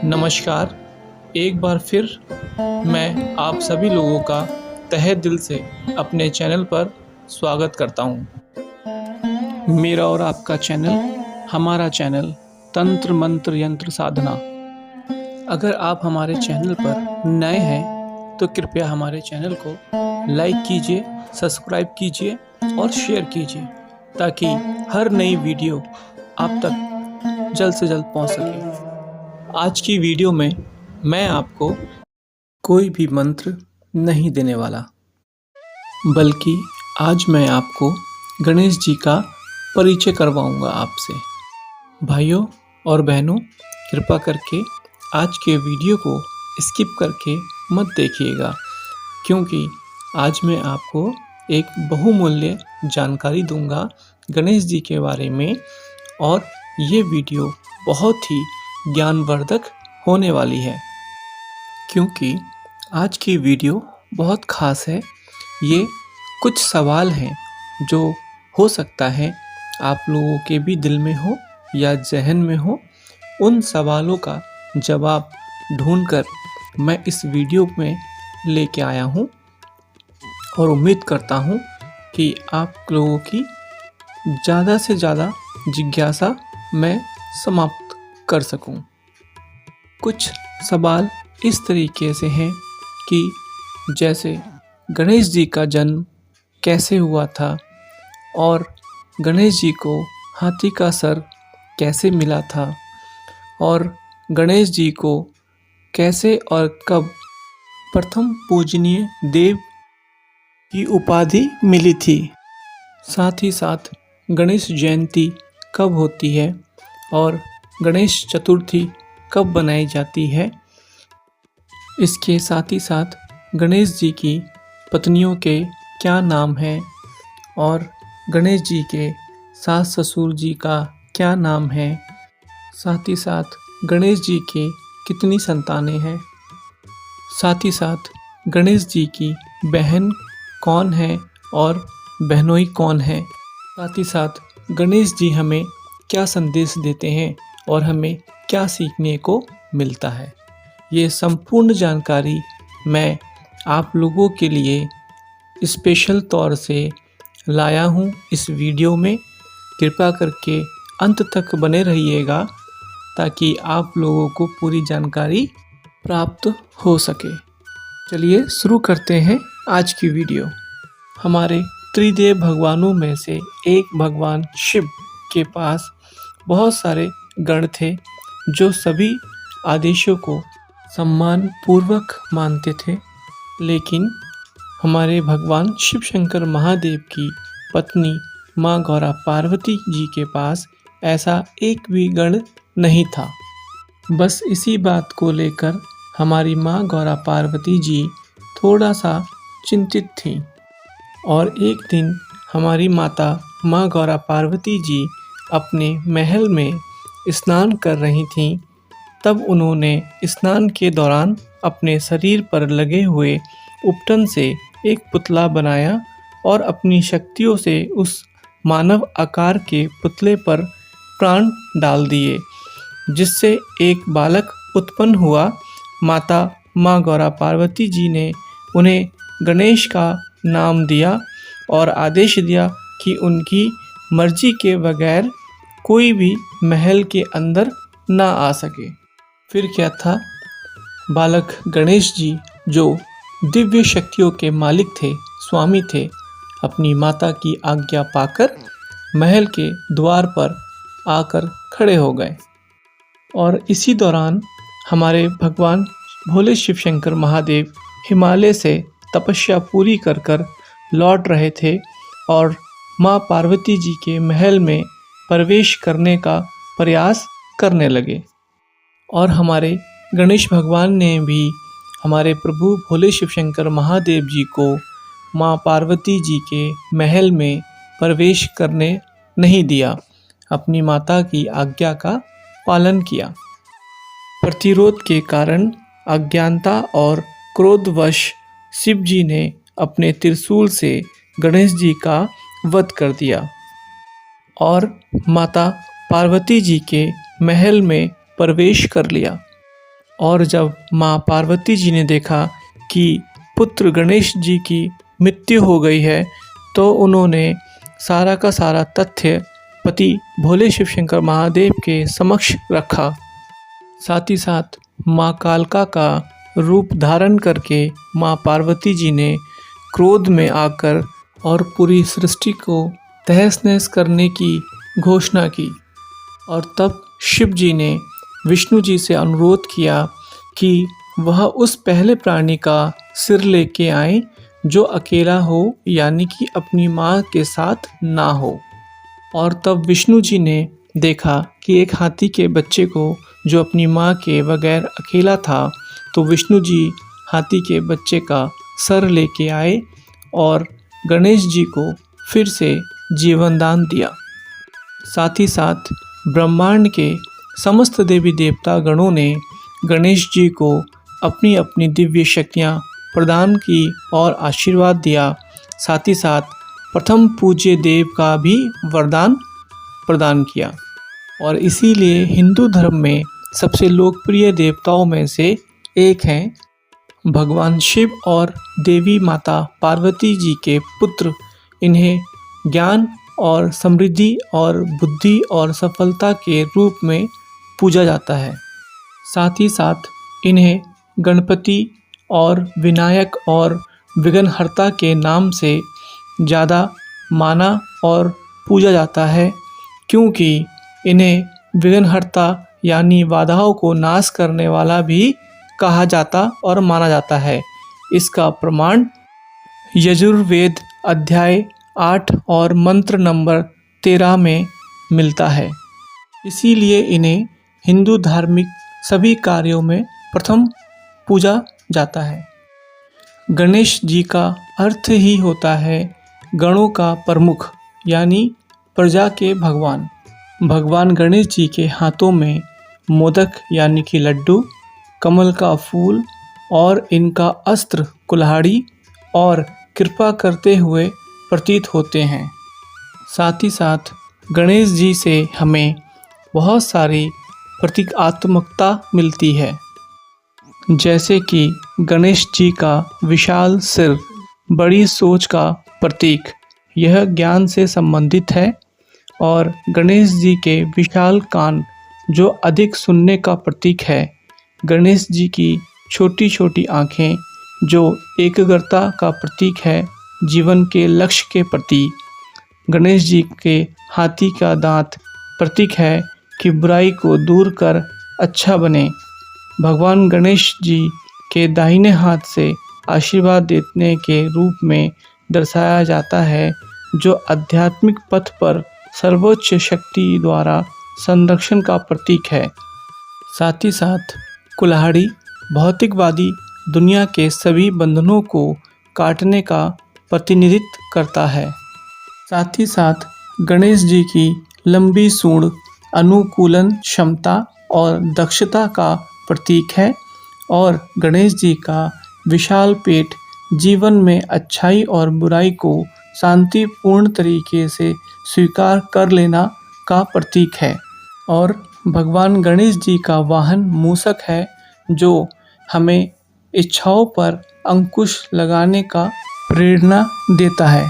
नमस्कार। एक बार फिर मैं आप सभी लोगों का तहे दिल से अपने चैनल पर स्वागत करता हूँ। मेरा और आपका चैनल, हमारा चैनल तंत्र मंत्र यंत्र साधना। अगर आप हमारे चैनल पर नए हैं तो कृपया हमारे चैनल को लाइक कीजिए, सब्सक्राइब कीजिए और शेयर कीजिए ताकि हर नई वीडियो आप तक जल्द से जल्द पहुंच सके। आज की वीडियो में मैं आपको कोई भी मंत्र नहीं देने वाला, बल्कि आज मैं आपको गणेश जी का परिचय करवाऊंगा आपसे। भाइयों और बहनों, कृपा करके आज के वीडियो को स्किप करके मत देखिएगा, क्योंकि आज मैं आपको एक बहुमूल्य जानकारी दूंगा गणेश जी के बारे में, और ये वीडियो बहुत ही ज्ञानवर्धक होने वाली है, क्योंकि आज की वीडियो बहुत ख़ास है। ये कुछ सवाल हैं जो हो सकता है आप लोगों के भी दिल में हो या जहन में हो। उन सवालों का जवाब ढूंढकर मैं इस वीडियो में लेके आया हूँ और उम्मीद करता हूँ कि आप लोगों की ज़्यादा से ज़्यादा जिज्ञासा मैं समाप्त कर सकूं। कुछ सवाल इस तरीके से हैं कि जैसे गणेश जी का जन्म कैसे हुआ था, और गणेश जी को हाथी का सर कैसे मिला था, और गणेश जी को कैसे और कब प्रथम पूजनीय देव की उपाधि मिली थी। साथ ही साथ गणेश जयंती कब होती है और गणेश चतुर्थी कब बनाई जाती है। इसके साथ ही साथ गणेश जी की पत्नियों के क्या नाम हैं, और गणेश जी के सास ससुर जी का क्या नाम है। साथ ही साथ गणेश जी के कितनी संतानें हैं। साथ ही साथ गणेश जी की बहन कौन है और बहनोई कौन है। साथ ही साथ गणेश जी हमें क्या संदेश देते हैं और हमें क्या सीखने को मिलता है। ये संपूर्ण जानकारी मैं आप लोगों के लिए स्पेशल तौर से लाया हूँ इस वीडियो में। कृपा करके अंत तक बने रहिएगा ताकि आप लोगों को पूरी जानकारी प्राप्त हो सके। चलिए शुरू करते हैं आज की वीडियो। हमारे त्रिदेव भगवानों में से एक भगवान शिव के पास बहुत सारे गण थे जो सभी आदेशों को सम्मान पूर्वक मानते थे, लेकिन हमारे भगवान शिव शंकर महादेव की पत्नी माँ गौरा पार्वती जी के पास ऐसा एक भी गण नहीं था। बस इसी बात को लेकर हमारी माँ गौरा पार्वती जी थोड़ा सा चिंतित थीं, और एक दिन हमारी माता माँ गौरा पार्वती जी अपने महल में स्नान कर रही थीं। तब उन्होंने स्नान के दौरान अपने शरीर पर लगे हुए उपटन से एक पुतला बनाया और अपनी शक्तियों से उस मानव आकार के पुतले पर प्राण डाल दिए, जिससे एक बालक उत्पन्न हुआ। माता माँ गौरा पार्वती जी ने उन्हें गणेश का नाम दिया और आदेश दिया कि उनकी मर्जी के बगैर कोई भी महल के अंदर ना आ सके। फिर क्या था, बालक गणेश जी जो दिव्य शक्तियों के मालिक थे, स्वामी थे, अपनी माता की आज्ञा पाकर महल के द्वार पर आकर खड़े हो गए। और इसी दौरान हमारे भगवान भोले शिव शंकर महादेव हिमालय से तपस्या पूरी कर कर लौट रहे थे और माँ पार्वती जी के महल में प्रवेश करने का प्रयास करने लगे। और हमारे गणेश भगवान ने भी हमारे प्रभु भोले शिव शंकर महादेव जी को माँ पार्वती जी के महल में प्रवेश करने नहीं दिया, अपनी माता की आज्ञा का पालन किया। प्रतिरोध के कारण अज्ञानता और क्रोधवश शिव जी ने अपने त्रिशूल से गणेश जी का वध कर दिया और माता पार्वती जी के महल में प्रवेश कर लिया। और जब माँ पार्वती जी ने देखा कि पुत्र गणेश जी की मृत्यु हो गई है, तो उन्होंने सारा का सारा तथ्य पति भोले शिव शंकर महादेव के समक्ष रखा। साथ ही साथ माँ कालका का रूप धारण करके माँ पार्वती जी ने क्रोध में आकर और पूरी सृष्टि को तहस नहस करने की घोषणा की। और तब शिव जी ने विष्णु जी से अनुरोध किया कि वह उस पहले प्राणी का सिर लेके आए जो अकेला हो, यानी कि अपनी माँ के साथ ना हो। और तब विष्णु जी ने देखा कि एक हाथी के बच्चे को जो अपनी माँ के बगैर अकेला था, तो विष्णु जी हाथी के बच्चे का सर लेके आए और गणेश जी को फिर से जीवन दान दिया। साथ ही साथ ब्रह्मांड के समस्त देवी देवता गणों ने गणेश जी को अपनी अपनी दिव्य शक्तियाँ प्रदान की और आशीर्वाद दिया। साथ ही साथ प्रथम पूज्य देव का भी वरदान प्रदान किया। और इसीलिए हिंदू धर्म में सबसे लोकप्रिय देवताओं में से एक हैं भगवान शिव और देवी माता पार्वती जी के पुत्र। इन्हें ज्ञान और समृद्धि और बुद्धि और सफलता के रूप में पूजा जाता है। साथ ही साथ इन्हें गणपति और विनायक और विघ्नहर्ता के नाम से ज़्यादा माना और पूजा जाता है, क्योंकि इन्हें विघ्नहर्ता यानी बाधाओं को नाश करने वाला भी कहा जाता और माना जाता है। इसका प्रमाण यजुर्वेद अध्याय 8 और मंत्र नंबर 13 में मिलता है। इसीलिए इन्हें हिंदू धार्मिक सभी कार्यों में प्रथम पूजा जाता है। गणेश जी का अर्थ ही होता है गणों का प्रमुख, यानी प्रजा के भगवान। भगवान गणेश जी के हाथों में मोदक यानी कि लड्डू, कमल का फूल और इनका अस्त्र कुल्हाड़ी और कृपा करते हुए प्रतीत होते हैं। साथ ही साथ गणेश जी से हमें बहुत सारी प्रतीकात्मकता मिलती है, जैसे कि गणेश जी का विशाल सिर बड़ी सोच का प्रतीक, यह ज्ञान से संबंधित है। और गणेश जी के विशाल कान जो अधिक सुनने का प्रतीक है। गणेश जी की छोटी छोटी आँखें जो एकाग्रता का प्रतीक है, जीवन के लक्ष्य के प्रति। गणेश जी के हाथी का दांत प्रतीक है कि बुराई को दूर कर अच्छा बने। भगवान गणेश जी के दाहिने हाथ से आशीर्वाद देने के रूप में दर्शाया जाता है, जो आध्यात्मिक पथ पर सर्वोच्च शक्ति द्वारा संरक्षण का प्रतीक है। साथ ही साथ कुल्हाड़ी भौतिकवादी दुनिया के सभी बंधनों को काटने का प्रतिनिधित्व करता है। साथ ही साथ गणेश जी की लंबी सूंड अनुकूलन क्षमता और दक्षता का प्रतीक है। और गणेश जी का विशाल पेट जीवन में अच्छाई और बुराई को शांतिपूर्ण तरीके से स्वीकार कर लेना का प्रतीक है। और भगवान गणेश जी का वाहन मूषक है, जो हमें इच्छाओं पर अंकुश लगाने का प्रेरणा देता है।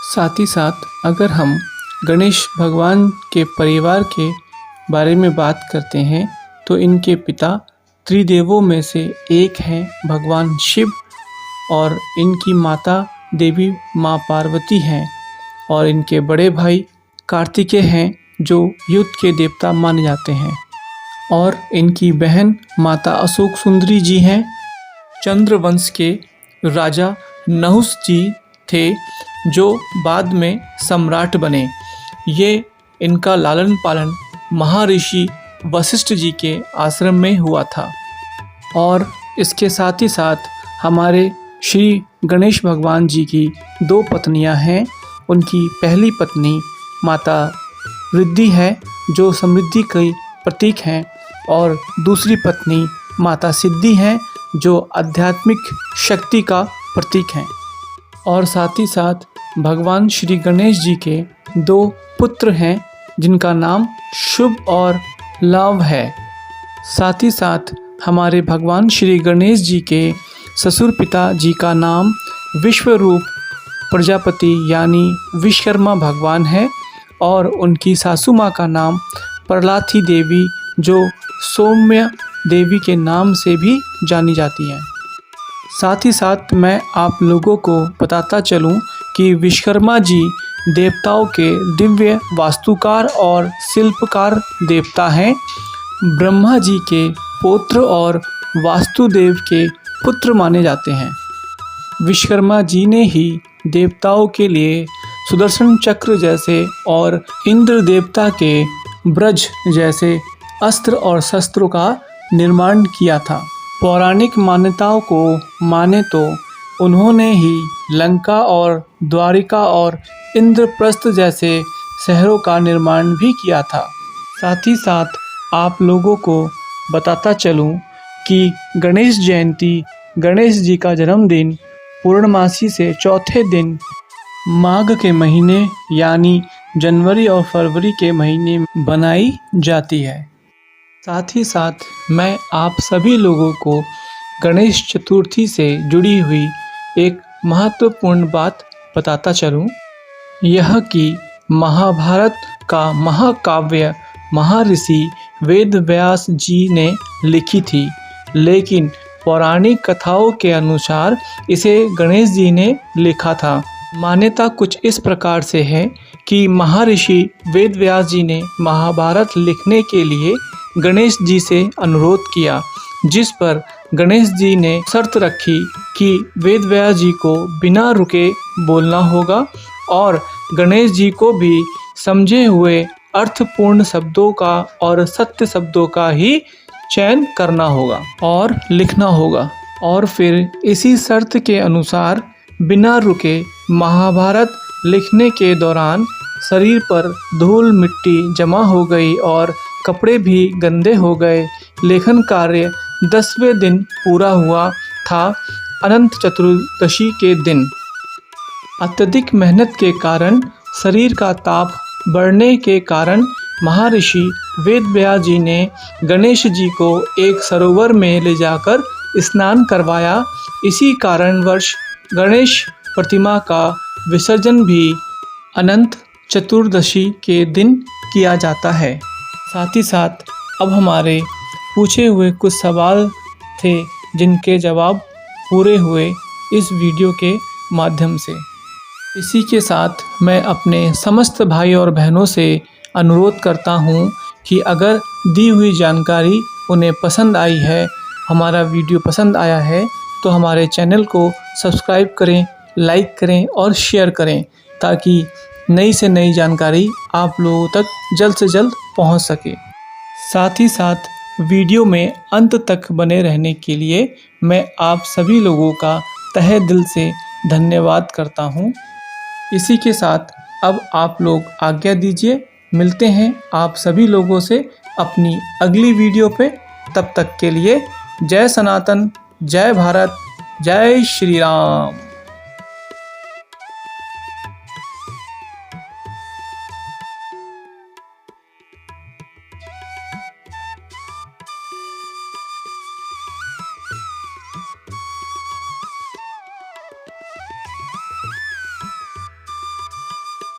साथ ही साथ अगर हम गणेश भगवान के परिवार के बारे में बात करते हैं, तो इनके पिता त्रिदेवों में से एक हैं भगवान शिव, और इनकी माता देवी माँ पार्वती हैं, और इनके बड़े भाई कार्तिकेय हैं जो युद्ध के देवता माने जाते हैं। और इनकी बहन माता अशोक सुंदरी जी हैं। चंद्रवंश के राजा नहुस जी थे, जो बाद में सम्राट बने। ये इनका लालन पालन महर्षि वशिष्ठ जी के आश्रम में हुआ था। और इसके साथ ही साथ हमारे श्री गणेश भगवान जी की 2 पत्नियां हैं। उनकी पहली पत्नी माता रिद्धि है, जो समृद्धि के प्रतीक हैं, और दूसरी पत्नी माता सिद्धि हैं, जो आध्यात्मिक शक्ति का प्रतीक हैं। और साथ ही साथ भगवान श्री गणेश जी के 2 पुत्र हैं, जिनका नाम शुभ और लव है। साथ ही साथ हमारे भगवान श्री गणेश जी के ससुर पिता जी का नाम विश्वरूप प्रजापति यानी विश्वकर्मा भगवान है और उनकी सासू माँ का नाम प्रलाथी देवी जो सौम्य देवी के नाम से भी जानी जाती हैं। साथ ही साथ मैं आप लोगों को बताता चलूं कि विश्वकर्मा जी देवताओं के दिव्य वास्तुकार और शिल्पकार देवता हैं। ब्रह्मा जी के पौत्र और वास्तुदेव के पुत्र माने जाते हैं। विश्वकर्मा जी ने ही देवताओं के लिए सुदर्शन चक्र जैसे और इंद्र देवता के ब्रज जैसे अस्त्र और शस्त्रों का निर्माण किया था। पौराणिक मान्यताओं को माने तो उन्होंने ही लंका और द्वारिका और इंद्रप्रस्थ जैसे शहरों का निर्माण भी किया था। साथ ही साथ आप लोगों को बताता चलूं कि गणेश जयंती गणेश जी का जन्मदिन पूर्णमासी से चौथे दिन माघ के महीने यानी जनवरी और फरवरी के महीने में बनाई जाती है। साथ ही साथ मैं आप सभी लोगों को गणेश चतुर्थी से जुड़ी हुई एक महत्वपूर्ण बात बताता चलूं, यह कि महाभारत का महाकाव्य महर्षि वेद व्यास जी ने लिखी थी, लेकिन पौराणिक कथाओं के अनुसार इसे गणेश जी ने लिखा था। मान्यता कुछ इस प्रकार से है कि महर्षि वेद व्यास जी ने महाभारत लिखने के लिए गणेश जी से अनुरोध किया, जिस पर गणेश जी ने शर्त रखी कि वेद व्यास जी को बिना रुके बोलना होगा और गणेश जी को भी समझे हुए अर्थपूर्ण शब्दों का और सत्य शब्दों का ही चयन करना होगा और लिखना होगा। और फिर इसी शर्त के अनुसार बिना रुके महाभारत लिखने के दौरान शरीर पर धूल मिट्टी जमा हो गई और कपड़े भी गंदे हो गए। लेखन कार्य 10वें दिन पूरा हुआ था। अनंत चतुर्दशी के दिन अत्यधिक मेहनत के कारण शरीर का ताप बढ़ने के कारण महर्षि वेद व्यास जी ने गणेश जी को एक सरोवर में ले जाकर स्नान करवाया। इसी कारणवश गणेश प्रतिमा का विसर्जन भी अनंत चतुर्दशी के दिन किया जाता है। साथ ही साथ अब हमारे पूछे हुए कुछ सवाल थे जिनके जवाब पूरे हुए इस वीडियो के माध्यम से। इसी के साथ मैं अपने समस्त भाई और बहनों से अनुरोध करता हूं कि अगर दी हुई जानकारी उन्हें पसंद आई है, हमारा वीडियो पसंद आया है, तो हमारे चैनल को सब्सक्राइब करें, लाइक करें और शेयर करें ताकि नई से नई जानकारी आप लोगों तक जल्द से जल्द पहुंच सके। साथ ही साथ वीडियो में अंत तक बने रहने के लिए मैं आप सभी लोगों का तहे दिल से धन्यवाद करता हूं। इसी के साथ अब आप लोग आज्ञा दीजिए, मिलते हैं आप सभी लोगों से अपनी अगली वीडियो पे। तब तक के लिए जय सनातन, जय भारत, जय श्री राम।